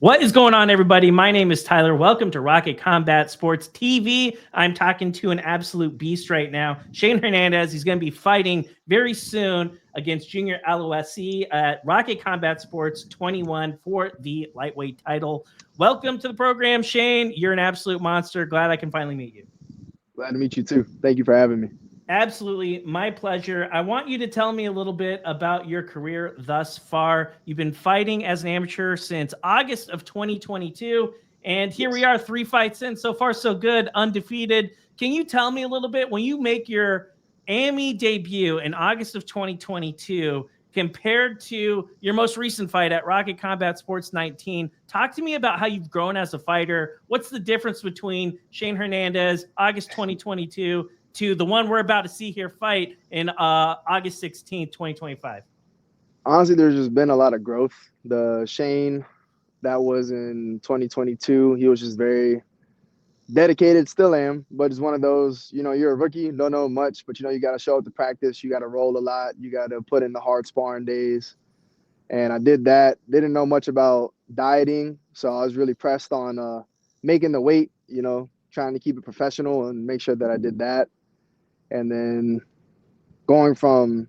What is going on, everybody? My name is Tyler. Welcome to Rocket Combat Sports TV. I'm talking to an absolute beast right now, Shane Hernandez. He's going to be fighting very soon against Junior Aloese at Rocket Combat Sports 21 for the lightweight title. Welcome to the program, Shane. You're an absolute monster. Glad I can finally meet you. Glad to meet you too. Thank you for having me. Absolutely, my pleasure. I want you to tell me a little bit about your career thus far. You've been fighting as an amateur since August of 2022, and here we are, 3 fights in. So far, so good, undefeated. Can you tell me a little bit, when you make your AMI debut in August of 2022, compared to your most recent fight at Rocket Combat Sports 19, talk to me about how you've grown as a fighter. What's the difference between Shane Hernandez, August 2022, to the one we're about to see here fight in August 16th, 2025? Honestly, there's just been a lot of growth. The Shane that was in 2022, he was just very dedicated, still am, but it's one of those, you're a rookie, don't know much, but you got to show up to practice, you got to roll a lot, you got to put in the hard sparring days. And I did that, didn't know much about dieting, so I was really pressed on making the weight, trying to keep it professional and make sure that I did that. And then going from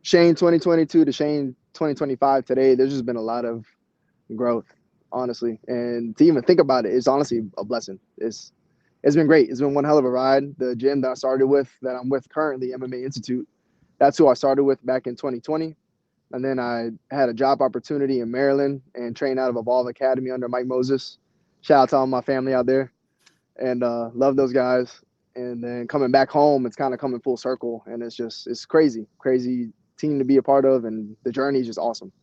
Shane 2022 to Shane 2025 today, there's just been a lot of growth, honestly. And to even think about it, it's honestly a blessing. It's been great. It's been one hell of a ride. The gym that I started with, that I'm with currently, MMA Institute, that's who I started with back in 2020. And then I had a job opportunity in Maryland and trained out of Evolve Academy under Mike Moses. Shout out to all my family out there. And love those guys. And then coming back home, it's kind of coming full circle. And it's crazy team to be a part of. And the journey is just awesome.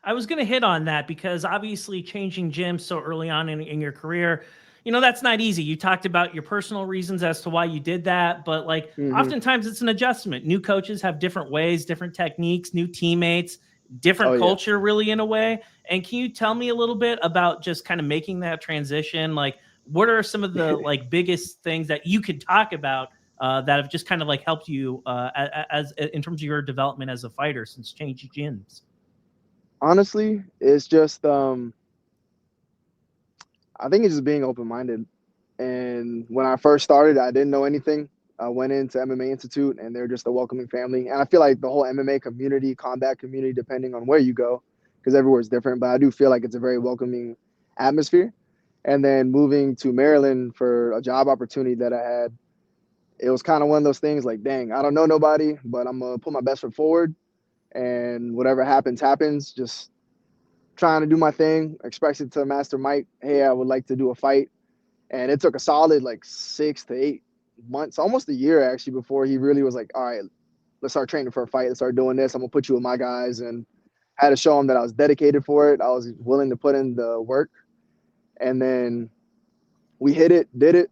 I was going to hit on that because obviously changing gyms so early on in your career, that's not easy. You talked about your personal reasons as to why you did that, but oftentimes it's an adjustment. New coaches have different ways, different techniques, new teammates, different culture, really, in a way. And can you tell me a little bit about just kind of making that transition? What are some of the biggest things that you could talk about that have just kind of helped you as in terms of your development as a fighter since changing gyms? Honestly, it's just I think it's just being open-minded. And when I first started, I didn't know anything. I went into MMA Institute, and they're just a welcoming family. And I feel like the whole MMA community, combat community, depending on where you go, because everywhere's different, but I do feel like it's a very welcoming atmosphere. And then moving to Maryland for a job opportunity that I had, it was kind of one of those things like, dang, I don't know nobody, but I'm going to put my best foot forward. And whatever happens, happens. Just trying to do my thing. Expressed it to Master Mike, hey, I would like to do a fight. And it took a solid 6 to 8 months, almost a year actually, before he really was like, all right, let's start training for a fight. Let's start doing this. I'm going to put you with my guys. And I had to show him that I was dedicated for it. I was willing to put in the work. And then we hit it, did it,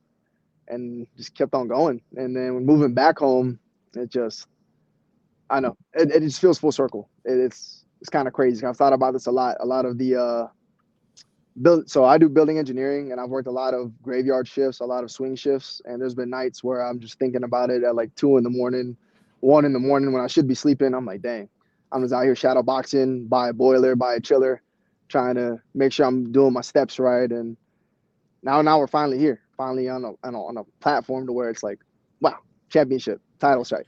and just kept on going. And then when moving back home, it just, I know, it just feels full circle. It's kind of crazy. I've thought about this a lot. A lot of the so I do building engineering, and I've worked a lot of graveyard shifts, a lot of swing shifts. And there's been nights where I'm just thinking about it at 2 in the morning, 1 in the morning when I should be sleeping. I'm like, dang, I'm just out here shadow boxing, buy a boiler, buy a chiller, trying to make sure I'm doing my steps right. And now we're finally here, finally on a platform to where it's like, wow, championship, title strike.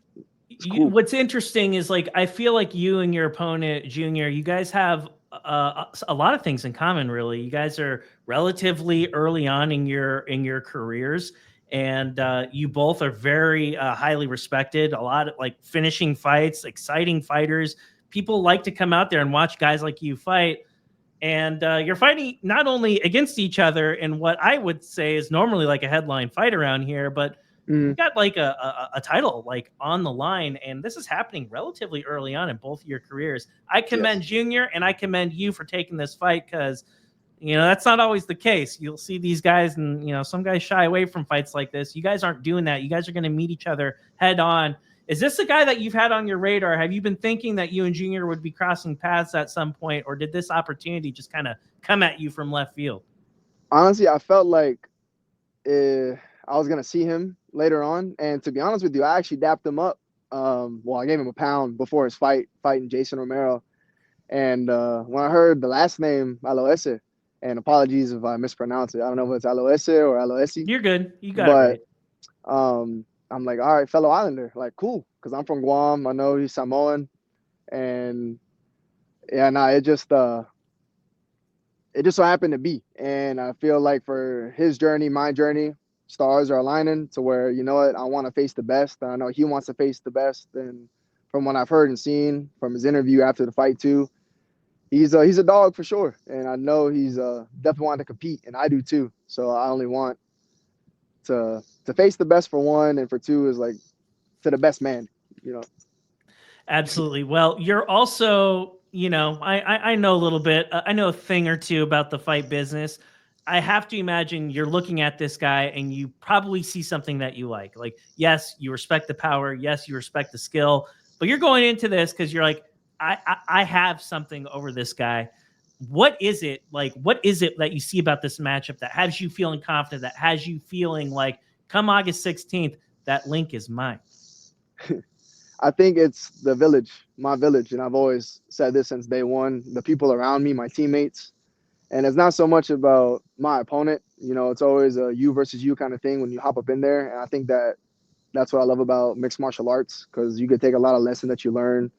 Cool. What's interesting is I feel like you and your opponent, Junior, you guys have a lot of things in common, really. You guys are relatively early on in your careers, and you both are very highly respected. A lot of finishing fights, exciting fighters. People like to come out there and watch guys like you fight. And you're fighting not only against each other in what I would say is normally a headline fight around here, but you got a title on the line, and this is happening relatively early on in both of your careers. I commend Junior, and I commend you for taking this fight, because that's not always the case. You'll see these guys, and some guys shy away from fights like this. You guys aren't doing that. You guys are going to meet each other head on. Is this a guy that you've had on your radar? Have you been thinking that you and Junior would be crossing paths at some point, or did this opportunity just kind of come at you from left field? Honestly, I felt like I was going to see him later on. And to be honest with you, I actually dapped him up. I gave him a pound before his fighting Jason Romero. And when I heard the last name, Aloese, And apologies if I mispronounce it. I don't know if it's Aloese or Aloese, You're good. You got it but right. I'm like, all right, fellow Islander, like, cool, because I'm from Guam. I know he's Samoan, and yeah, nah, it just so happened to be. And I feel like for his journey, my journey, stars are aligning to where, you know what, I want to face the best. I know he wants to face the best. And from what I've heard and seen from his interview after the fight too, he's a dog for sure. And I know he's definitely wanting to compete, and I do too. So I only want to face the best for one, and for two is like to the best man, you know. Absolutely. Well, you're also, I know a little bit. I know a thing or two about the fight business. I have to imagine you're looking at this guy and you probably see something that you like. Like, yes, you respect the power. Yes, you respect the skill, but you're going into this because you're like, I have something over this guy. What is it like? What is it that you see about this matchup that has you feeling confident, that has you feeling like come August 16th, that link is mine? I think it's the village, my village. And I've always said this since day one, the people around me, my teammates. And it's not so much about my opponent. You know, it's always a you versus you kind of thing when you hop up in there. And I think that's what I love about mixed martial arts, because you could take a lot of lessons that you learn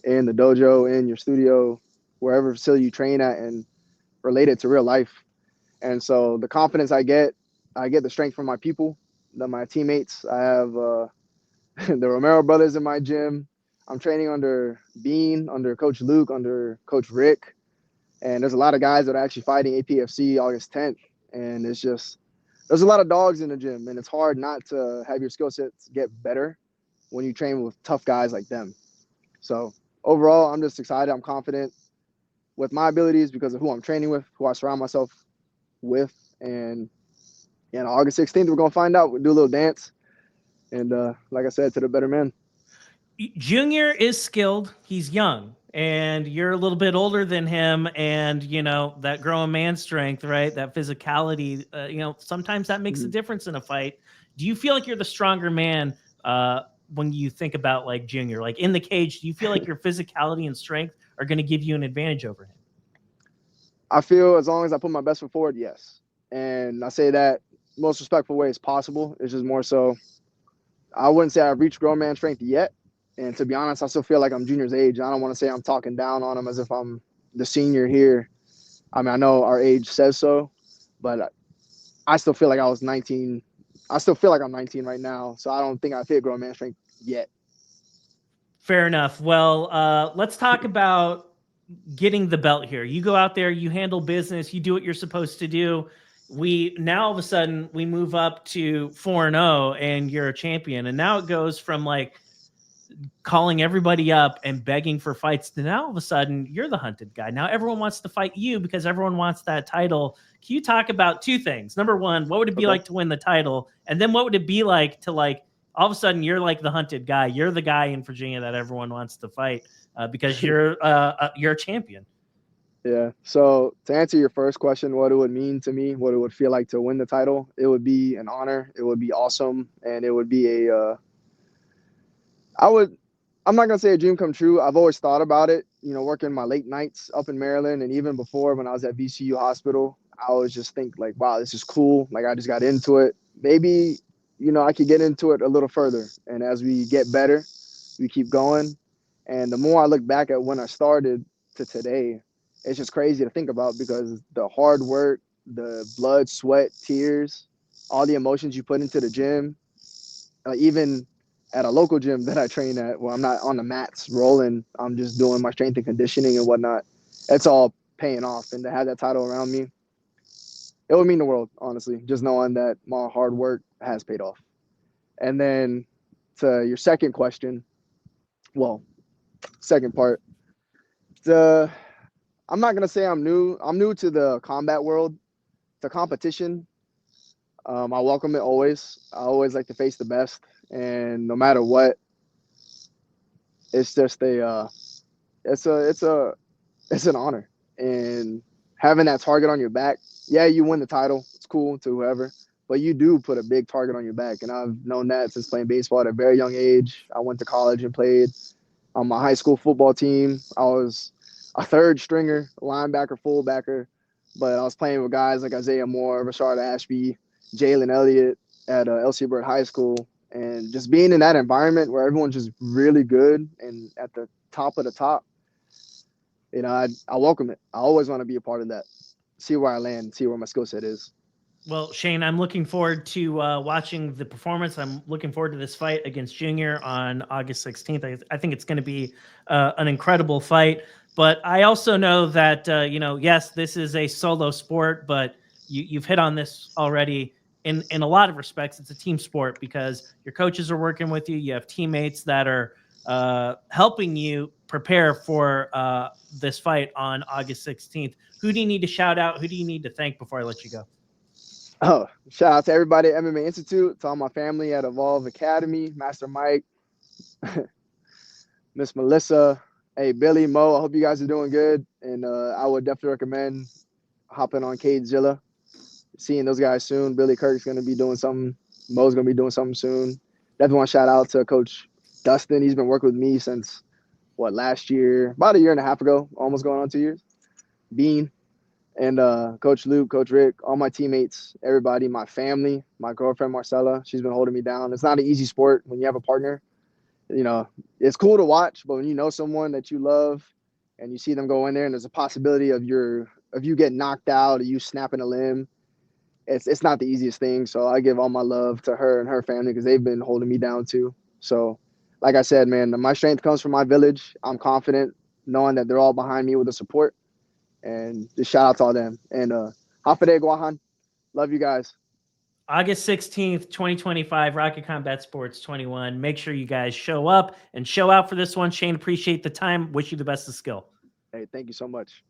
in the dojo, in your studio, wherever facility you train at, and relate it to real life. And so the confidence I get the strength from my people, my teammates. I have the Romero brothers in my gym. I'm training under Bean, under Coach Luke, under Coach Rick. And there's a lot of guys that are actually fighting APFC August 10th. And it's just, there's a lot of dogs in the gym. And it's hard not to have your skill sets get better when you train with tough guys like them. So overall, I'm just excited. I'm confident with my abilities because of who I'm training with, who I surround myself with. And August 16th, we're going to find out. We'll do a little dance. And like I said, to the better man. Junior is skilled. He's young, and you're a little bit older than him. And that growing man strength, right? That physicality. Sometimes that makes a difference in a fight. Do you feel like you're the stronger man when you think about like Junior, like in the cage? Do you feel like your physicality and strength are going to give you an advantage over him? I feel as long as I put my best foot forward, yes. And I say that most respectful way as possible. It's just more so, I wouldn't say I've reached grown man strength yet. And to be honest, I still feel like I'm Junior's age. I don't want to say I'm talking down on him as if I'm the senior here. I mean, I know our age says so, but I still feel like I was 19. I still feel like I'm 19 right now. So I don't think I've hit grown man strength yet. Fair enough. Well, let's talk about getting the belt here. You go out there, you handle business, you do what you're supposed to do. We now all of a sudden we move up to 4-0 and you're a champion. And now it goes from like calling everybody up and begging for fights to now all of a sudden you're the hunted guy. Now everyone wants to fight you because everyone wants that title. Can you talk about two things? Number one, what would it be like to win the title? And then what would it be like to like all of a sudden you're like the hunted guy. You're the guy in Virginia that everyone wants to fight because you're a champion. Yeah. So to answer your first question, what it would mean to me, what it would feel like to win the title, it would be an honor. It would be awesome. And it would be I'm not going to say a dream come true. I've always thought about it, working my late nights up in Maryland. And even before when I was at VCU hospital, I always just think like, wow, this is cool. Like I just got into it. Maybe, I could get into it a little further. And as we get better, we keep going. And the more I look back at when I started to today, it's just crazy to think about because the hard work, the blood, sweat, tears, all the emotions you put into the gym, even at a local gym that I train at, where I'm not on the mats rolling, I'm just doing my strength and conditioning and whatnot. It's all paying off. And to have that title around me, it would mean the world, honestly, just knowing that my hard work has paid off. And then to your second question, second part, I'm not going to say I'm new. I'm new to the combat world, to competition. I welcome it always. I always like to face the best. And no matter what, it's just it's an honor. And having that target on your back, yeah, you win the title. It's cool to whoever, but you do put a big target on your back. And I've known that since playing baseball at a very young age. I went to college and played on my high school football team. I was a third stringer, linebacker, fullbacker, But I was playing with guys like Isaiah Moore, Rashard Ashby, Jalen Elliott at LC Bird High School. And just being in that environment where everyone's just really good and at the top of the top, you know, I welcome it. I always want to be a part of that. See where I land, see where my skill set is. Well, Shane, I'm looking forward to watching the performance. I'm looking forward to this fight against Junior on August 16th. I think it's going to be an incredible fight. But I also know that, yes, this is a solo sport, but you've hit on this already. In a lot of respects, it's a team sport because your coaches are working with you. You have teammates that are helping you prepare for this fight on August 16th. Who do you need to shout out? Who do you need to thank before I let you go? Oh, shout out to everybody at MMA Institute, to all my family at Evolve Academy, Master Mike, Miss Melissa, hey, Billy, Mo, I hope you guys are doing good. And I would definitely recommend hopping on Cagezilla, seeing those guys soon. Billy Kirk's going to be doing something. Mo's going to be doing something soon. Definitely want to shout out to Coach Dustin. He's been working with me since, last year? About a year and a half ago, almost going on 2 years. Bean. And Coach Luke, Coach Rick, all my teammates, everybody, my family, my girlfriend, Marcella, she's been holding me down. It's not an easy sport when you have a partner. You know, it's cool to watch, but when you know someone that you love and you see them go in there and there's a possibility of you getting knocked out or you snapping a limb, it's not the easiest thing. So I give all my love to her and her family because they've been holding me down too. So like I said, man, my strength comes from my village. I'm confident knowing that they're all behind me with the support. And just shout out to all them. And Hafide Guahan, love you guys. August 16th, 2025, Rocket Combat Sports 21. Make sure you guys show up and show out for this one. Shane, appreciate the time. Wish you the best of skill. Hey, thank you so much.